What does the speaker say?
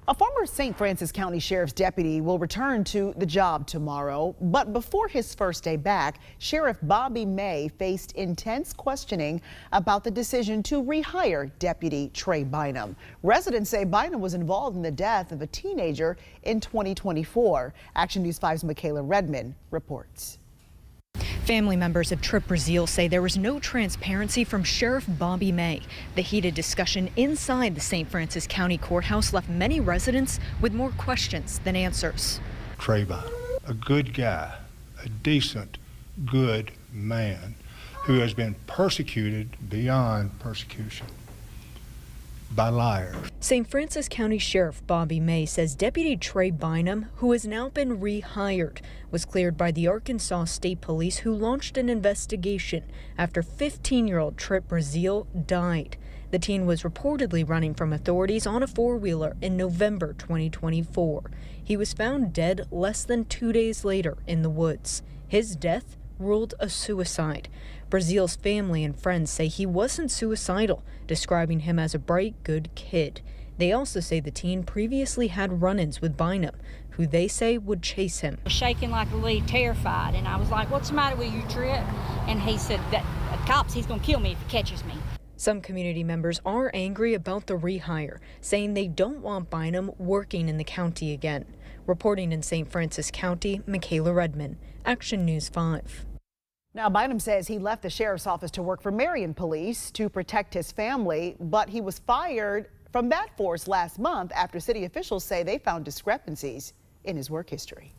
A former St. Francis County Sheriff's deputy will return to the job tomorrow, but before his first day back, Sheriff Bobby May faced intense questioning about the decision to rehire Deputy Trey Bynum. Residents say Bynum was involved in the death of a teenager in 2024. Action News 5's Michaela Redman reports. Family members of Trip Brazil say there was no transparency from Sheriff Bobby May. The heated discussion inside the St. Francis County Courthouse left many residents with more questions than answers. Trey Bynum, a good guy, a decent, good man who has been persecuted beyond persecution by liars. St. Francis County Sheriff Bobby May says Deputy Trey Bynum, who has now been rehired, was cleared by the Arkansas State Police, who launched an investigation after 15-year-old Trip Brazil died. The teen was reportedly running from authorities on a four-wheeler in November 2024. He was found dead less than 2 days later in the woods. His death ruled a suicide. Brazil's family and friends say he wasn't suicidal, describing him as a bright, good kid. They also say the teen previously had run-ins with Bynum, who they say would chase him. Shaking like a leaf, terrified, and I was like, "What's the matter with you, Trip?" And he said, "That cops, he's gonna kill me if he catches me." Some community members are angry about the rehire, saying they don't want Bynum working in the county again. Reporting in St. Francis County, Michaela Redman, Action News 5. Now, Bynum says he left the sheriff's office to work for Marion Police to protect his family, but he was fired from that force last month after city officials say they found discrepancies in his work history.